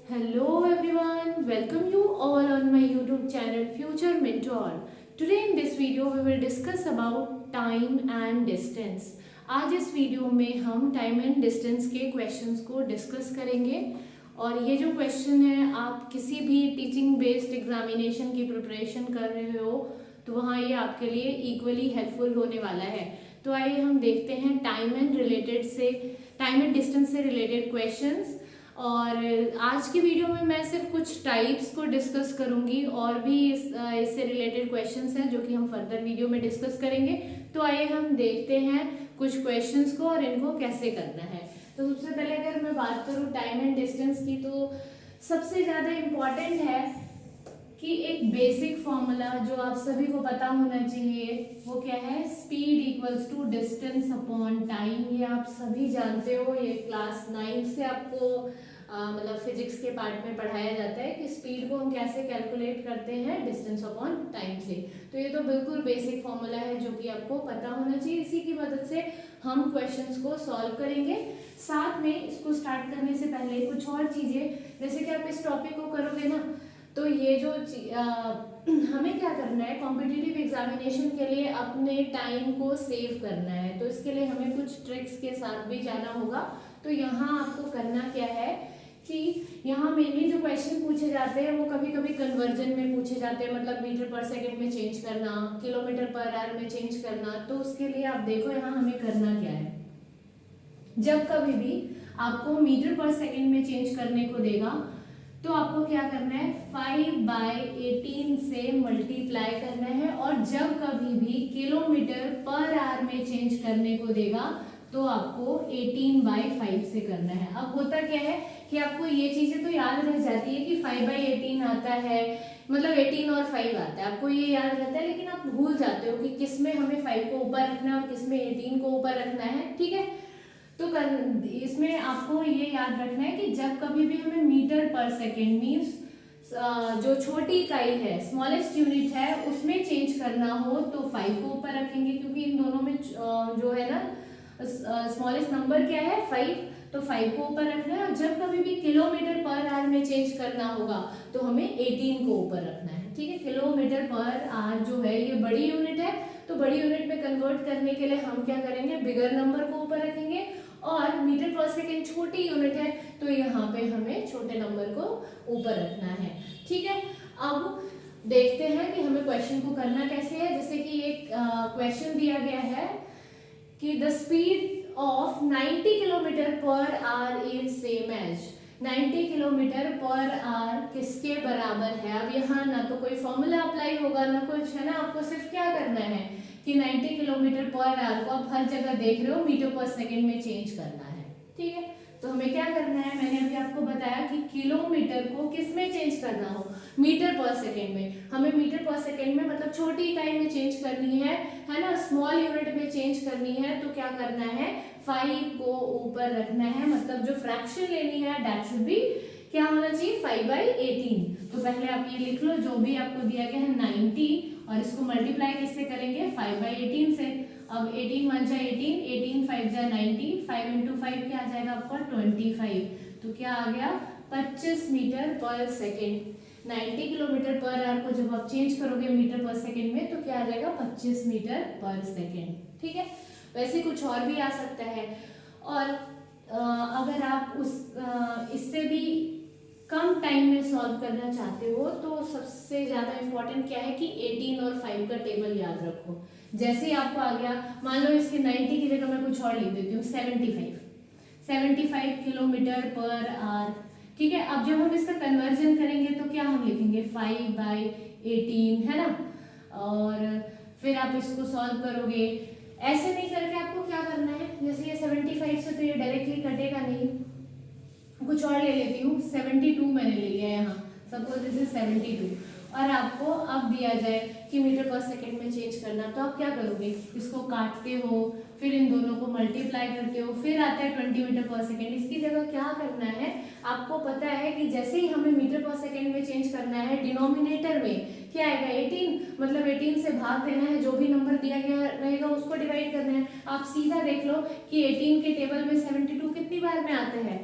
Hello everyone, welcome you all on my YouTube channel Future Mentor. Today in this video we will discuss about time and distance. आज इस video में हम time and distance के questions को discuss करेंगे और ये जो क्वेश्चन है आप किसी भी टीचिंग बेस्ड एग्जामिनेशन की प्रिपरेशन कर रहे हो तो वहाँ ये आपके लिए इक्वली हेल्पफुल होने वाला है। तो आइए हम देखते हैं टाइम एंड डिस्टेंस से रिलेटेड क्वेश्चंस। और आज की वीडियो में मैं सिर्फ कुछ टाइप्स को डिस्कस करूंगी और भी इससे रिलेटेड क्वेश्चंस हैं जो कि हम फर्दर वीडियो में डिस्कस करेंगे। तो आइए हम देखते हैं कुछ क्वेश्चंस को और इनको कैसे करना है। तो सबसे पहले अगर मैं बात करूं टाइम एंड डिस्टेंस की तो सबसे ज़्यादा इम्पॉर्टेंट है कि एक बेसिक फॉर्मूला जो आप सभी को पता होना चाहिए वो क्या है, speed equals to distance upon time. ये आप सभी जानते हो, ये क्लास 9 से आपको मतलब फिजिक्स के पार्ट में पढ़ाया जाता है कि स्पीड को हम कैसे कैलकुलेट करते हैं डिस्टेंस अपॉन टाइम से। तो ये तो बिल्कुल बेसिक फॉर्मूला है जो कि आपको पता होना चाहिए। इसी की मदद से हम क्वेश्चंस को सॉल्व करेंगे। साथ में इसको स्टार्ट करने से पहले कुछ और चीज़ें, जैसे कि आप इस टॉपिक को करोगे ना तो ये जो हमें क्या करना है, कॉम्पिटिटिव एग्जामिनेशन के लिए अपने टाइम को सेव करना है। तो इसके लिए हमें कुछ ट्रिक्स के साथ भी जाना होगा। तो यहाँ आपको करना क्या है कि यहाँ मेनली जो क्वेश्चन पूछे जाते हैं वो कभी कभी कन्वर्जन में पूछे जाते हैं, मतलब मीटर पर सेकंड में चेंज करना, किलोमीटर पर आवर में चेंज करना। तो उसके लिए आप देखो यहाँ हमें करना क्या है। जब कभी भी आपको मीटर पर सेकंड में चेंज करने को देगा तो आपको क्या करना है, 5/18 से मल्टीप्लाई करना है। और जब कभी भी किलोमीटर पर आवर में चेंज करने को देगा तो आपको 18/5 से करना है। अब होता क्या है कि आपको ये चीजें तो याद रह जाती है कि 5/18 आता है, मतलब 18 और 5 आता है, आपको ये याद रहता है। लेकिन आप भूल जाते हो कि किस में हमें 5 को ऊपर रखना है और किस में 18 को ऊपर रखना है। ठीक है, तो इसमें आपको ये याद रखना है कि जब कभी भी हमें मीटर पर सेकेंड मीन्स जो छोटी इकाई है, स्मॉलेस्ट यूनिट है, उसमें चेंज करना हो तो 5 को ऊपर रखेंगे, क्योंकि इन दोनों में जो है ना स्मॉलेस्ट नंबर क्या है 5, तो 5 को ऊपर रखना है। और जब कभी भी किलोमीटर पर आवर में चेंज करना होगा तो हमें 18 को ऊपर रखना है। ठीक है, किलोमीटर पर आवर जो है ये बड़ी यूनिट है, तो बड़ी यूनिट में कन्वर्ट करने के लिए हम क्या करेंगे, बिगर नंबर को ऊपर रखेंगे। और मीटर पर सेकेंड छोटी यूनिट है तो यहाँ पे हमें छोटे नंबर को ऊपर रखना है। ठीक है, अब देखते हैं कि हमें क्वेश्चन को करना कैसे है। जैसे कि एक क्वेश्चन दिया गया है कि the speed of 90 kilometre per hour is same as 90 kilometre per hour किसके बराबर है। अब यहाँ ना तो कोई फॉर्मूला अप्लाई होगा ना कुछ, है ना। आपको सिर्फ क्या करना है कि 90 किलोमीटर पर आवर को आप हर जगह देख रहे हो मीटर पर सेकेंड में चेंज करना है। ठीक है, तो हमें क्या करना है, मैंने अभी आपको बताया कि किलोमीटर को किस में चेंज करना हो, मीटर पर सेकेंड में। हमें मीटर पर सेकेंड में मतलब छोटी इकाई में चेंज करनी है ना, स्मॉल यूनिट में चेंज करनी है। तो क्या करना है, 5 को ऊपर रखना है, मतलब जो फ्रैक्शन लेनी है दैट शुड बी क्या होना चाहिए, 5/18। तो पहले आप ये लिख लो जो भी आपको दिया गया है 90, और इसको मल्टीप्लाई किससे करेंगे, 5/18 से। अब 18 1 जा 18, 18 5 जा 90, 5 इंटू 5 क्या आ जाएगा आपका 25। तो क्या आ गया 25 मीटर पर सेकेंड। 90 किलोमीटर पर आवर को जब आप चेंज करोगे मीटर पर सेकेंड में तो क्या आ जाएगा 25 मीटर पर सेकेंड। ठीक है, वैसे कुछ और भी आ सकता है। और अगर आप इससे भी कम टाइम में सॉल्व करना चाहते हो तो सबसे ज़्यादा इम्पोर्टेंट क्या है कि 18 और 5 का टेबल याद रखो। जैसे ही आपको आ गया, मान लो इसके 90 की जगह मैं कुछ और लिख देती हूँ 75 किलोमीटर पर आवर। ठीक है, अब जब हम इसका कन्वर्जन करेंगे तो क्या हम लिखेंगे 5/18, है ना। और फिर आप इसको सॉल्व करोगे, ऐसे नहीं करके आपको क्या करना है, जैसे ये 75 से तो ये डायरेक्टली कटेगा नहीं, कुछ और ले लेती हूँ 72 मैंने ले लिया यहाँ, सपोज दिस इज 72। और आपको अब दिया जाए कि मीटर पर सेकेंड में चेंज करना, तो आप क्या करोगे, इसको काटते हो, फिर इन दोनों को मल्टीप्लाई करते हो, फिर आता है 20 मीटर पर सेकेंड। इसकी जगह क्या करना है, आपको पता है कि जैसे ही हमें मीटर पर सेकेंड में चेंज करना है, डिनोमिनेटर में क्या आएगा 18, मतलब 18 से भाग देना है, जो भी नंबर दिया गया रहेगा उसको डिवाइड करना है। आप सीधा देख लो कि 18 के टेबल में 72 कितनी बार में आते हैं,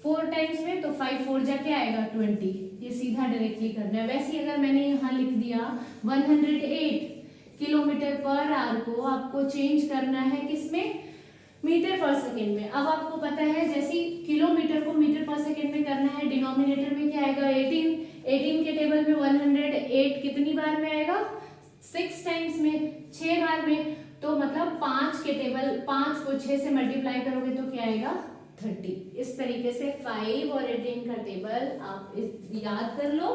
4 टाइम्स में, तो 5 4 जा क्या आएगा 20, ये सीधा डायरेक्टली करना है। वैसे ही अगर मैंने यहाँ लिख दिया 108 किलोमीटर पर आवर को आपको चेंज करना है किसमें, मीटर पर सेकेंड में। अब आपको पता है जैसे किलोमीटर को मीटर पर सेकेंड में करना है, डिनोमिनेटर में क्या आएगा 18 के टेबल में 108 कितनी बार में आएगा 6 टाइम्स में, 6 बार में। तो मतलब 5 के टेबल 5 को 6 से मल्टीप्लाई करोगे तो क्या आएगा 30। इस तरीके से 5 और 18 का टेबल आप याद कर लो,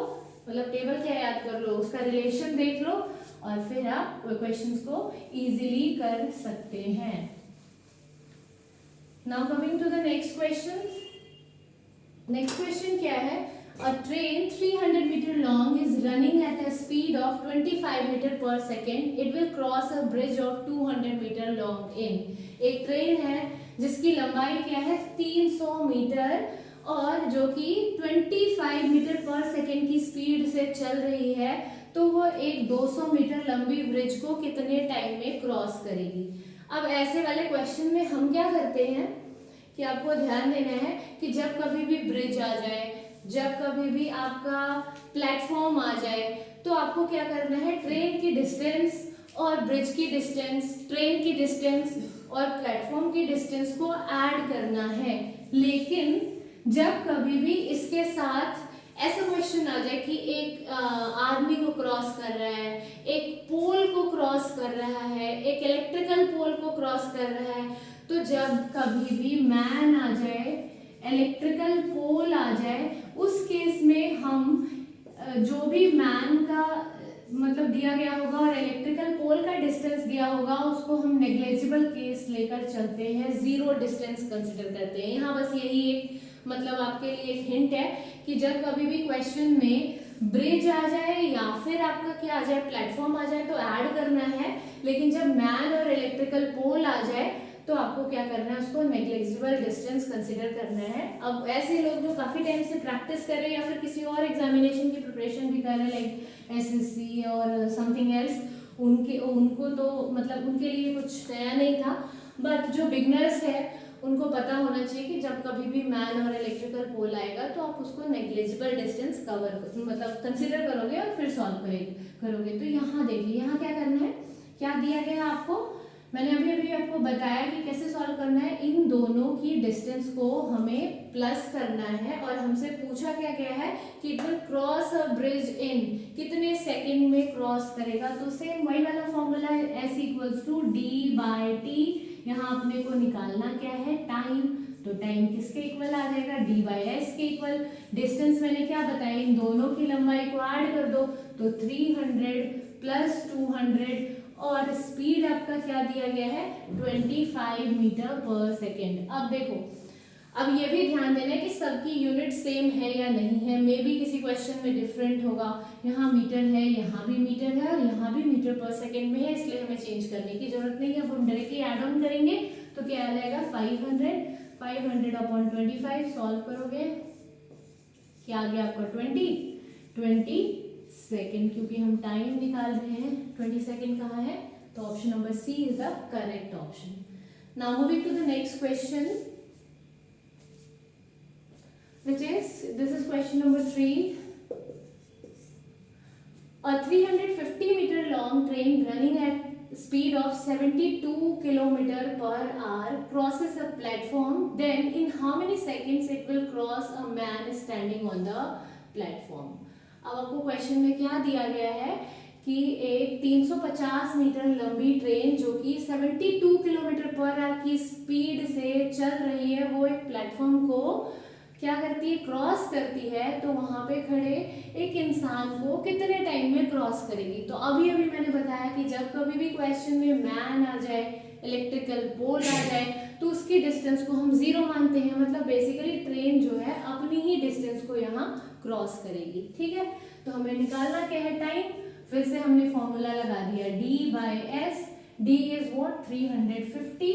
मतलब टेबल क्या याद कर लो, उसका रिलेशन देख लो और फिर आप क्वेश्चंस को इजीली कर सकते हैं। Now coming to the next question. Next question क्या है, a train 300 meter long is running at a speed of 25 meter per second. It will cross a bridge of 200 meter long in. एक train है जिसकी लंबाई क्या है 300 metre और जो कि 25 मीटर पर सेकेंड की स्पीड से चल रही है, तो वो एक 200 मीटर लंबी ब्रिज को कितने टाइम में क्रॉस करेगी। अब ऐसे वाले क्वेश्चन में हम क्या करते हैं कि आपको ध्यान देना है कि जब कभी भी ब्रिज आ जाए, जब कभी भी आपका प्लेटफॉर्म आ जाए, तो आपको क्या करना है, ट्रेन की डिस्टेंस और ब्रिज की डिस्टेंस, ट्रेन की डिस्टेंस और प्लेटफॉर्म की डिस्टेंस को ऐड करना है। लेकिन जब कभी भी इसके साथ ऐसा क्वेश्चन आ जाए कि एक आदमी को क्रॉस कर रहा है, एक पोल को क्रॉस कर रहा है, एक इलेक्ट्रिकल पोल को क्रॉस कर रहा है, तो जब कभी भी मैन आ जाए, इलेक्ट्रिकल पोल आ जाए, उस केस में हम जो भी मैन का मतलब दिया गया होगा और इलेक्ट्रिकल पोल का डिस्टेंस दिया होगा, उसको हम नेग्लिजिबल केस लेकर चलते हैं, जीरो डिस्टेंस कंसिडर करते हैं। यहाँ बस यही एक मतलब आपके लिए एक हिंट है कि जब कभी भी क्वेश्चन में ब्रिज आ जाए या फिर आपका क्या आ जाए प्लेटफॉर्म आ जाए तो ऐड करना है, लेकिन जब मैन और इलेक्ट्रिकल पोल आ जाए तो आपको क्या करना है, उसको नेग्लिजिबल डिस्टेंस कंसिडर करना है। अब ऐसे लोग जो काफी टाइम से प्रैक्टिस कर रहे हैं या फिर किसी और एग्जामिनेशन की प्रिपरेशन भी कर रहे हैं लाइक एसएससी और समथिंग एल्स, उनको तो मतलब उनके लिए कुछ नया नहीं था, बट जो बिगनर्स है उनको पता होना चाहिए कि जब कभी भी मैन और इलेक्ट्रिकल पोल आएगा तो आप उसको नेग्लिजिबल डिस्टेंस कवर मतलब कंसिडर करोगे और फिर सॉल्व करोगे। तो यहाँ देखिए, यहाँ क्या करना है, क्या दिया गया आपको, मैंने अभी आपको बताया कि कैसे सॉल्व करना है। इन दोनों की डिस्टेंस को हमें प्लस करना है और हमसे पूछा क्या गया है कि it will cross a bridge इन कितने सेकंड में क्रॉस करेगा। तो सेम वही वाला फॉर्मूला है, S इक्वल्स टू D/T। यहाँ अपने को निकालना क्या है, टाइम। तो टाइम किसके इक्वल आ जाएगा, D/S के इक्वल। डिस्टेंस मैंने क्या बताया, इन दोनों की लंबाई को ऐड कर दो तो 300 प्लस 200 और स्पीड आपका क्या दिया गया है 25 मीटर पर सेकेंड। अब देखो, अब ये भी ध्यान देना है कि सबकी यूनिट सेम है या नहीं है, मे बी किसी क्वेश्चन में डिफरेंट होगा, यहाँ मीटर है, यहाँ भी मीटर है और यहाँ भी मीटर पर सेकेंड में है, इसलिए हमें चेंज करने की जरूरत नहीं है। अब हम डायरेक्टली ऐड ऑन करेंगे तो क्या आ जाएगा 500 अपॉन 25 सॉल्व करोगे क्या आ गया आपका 20 सेकेंड, क्योंकि हम टाइम निकाल रहे हैं 20 सेकेंड कहाँ है, तो option number C is the correct option. Now moving to the next question which is this is question number 3. A 350 meter long train running at speed of 72 kilometer per hour crosses a platform, then in how many seconds it will cross a man standing on the platform। अब आपको question में क्या दिया गया है कि एक 350 metre लंबी ट्रेन जो कि 72 किलोमीटर पर आवर की स्पीड से चल रही है, वो एक प्लेटफॉर्म को क्या करती है, क्रॉस करती है, तो वहां पे खड़े एक इंसान को कितने टाइम में क्रॉस करेगी। तो अभी मैंने बताया कि जब कभी भी क्वेश्चन में मैन आ जाए, इलेक्ट्रिकल पोल आ जाए, तो उसकी डिस्टेंस को हम जीरो मानते हैं, मतलब बेसिकली ट्रेन जो है अपनी ही डिस्टेंस को यहाँ क्रॉस करेगी। ठीक है, तो हमें निकालना क्या है, टाइम। फिर से हमने फॉर्मूला लगा दिया D/S। D is what 350,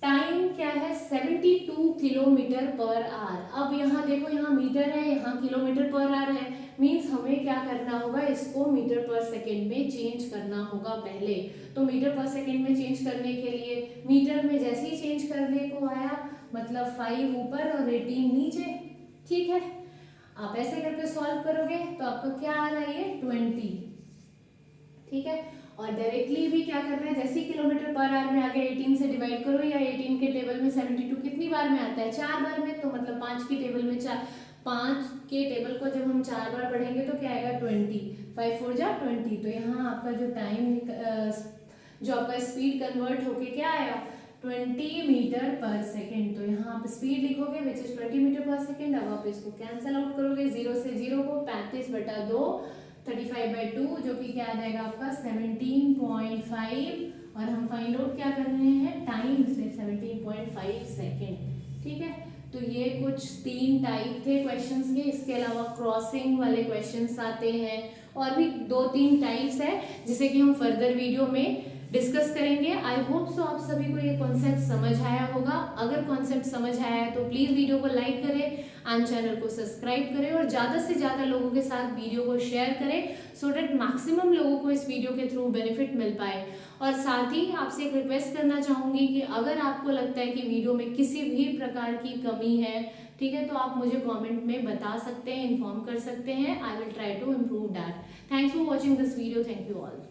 time क्या है 72 किलोमीटर पर आवर। अब यहाँ देखो, यहाँ मीटर है, यहाँ किलोमीटर पर आवर है, मीन्स हमें क्या करना होगा, इसको मीटर पर सेकेंड में चेंज करना होगा पहले। तो मीटर पर सेकेंड में चेंज करने के लिए मीटर में जैसे ही चेंज करने को आया मतलब 5 ऊपर और 18 नीचे। ठीक है, आप ऐसे करके सॉल्व करोगे तो आपको क्या आ रहा है, ये 20। ठीक है, और डायरेक्टली भी क्या करना है, जैसे किलोमीटर पर आवर में आगे 18 से डिवाइड करो, या 18 के टेबल में 72 कितनी बार में आता है, 4 बार में, तो मतलब 5 की टेबल में 5 के टेबल को जब हम 4 बार पढ़ेंगे तो क्या आएगा 20, 5 4 जा 20। तो यहाँ आपका जो टाइम जो आपका स्पीड कन्वर्ट होके क्या आया 20 मीटर पर सेकेंड। तो यहाँ आप स्पीड लिखोगे विच इज 20 मीटर पर सेकेंड। अब आप इसको कैंसिल आउट करोगे, 0 से 0 को 35/2 35/2 जो कि क्या आ जाएगा आपका 17.5, और हम फाइंड आउट क्या कर रहे हैं टाइम, इसलिए 17.5 सेकेंड। ठीक है, तो ये कुछ 3 टाइप थे क्वेश्चंस के। इसके अलावा क्रॉसिंग वाले क्वेश्चंस आते हैं, और भी 2-3 टाइप्स है जिसे कि हम फर्दर वीडियो में डिस्कस करेंगे। आई होप सो आप सभी को ये कॉन्सेप्ट समझ आया होगा। अगर कॉन्सेप्ट समझ आया है तो प्लीज वीडियो को लाइक करें एंड चैनल को सब्सक्राइब करें, और ज्यादा से ज्यादा लोगों के साथ वीडियो को शेयर करें सो डेट मैक्सिमम लोगों को इस वीडियो के थ्रू बेनिफिट मिल पाए। और साथ ही आपसे एक रिक्वेस्ट करना चाहूंगी कि अगर आपको लगता है कि वीडियो में किसी भी प्रकार की कमी है, ठीक है, तो आप मुझे कमेंट में बता सकते हैं, इन्फॉर्म कर सकते हैं। I will try to improve that. Thanks for watching this video. Thank you all.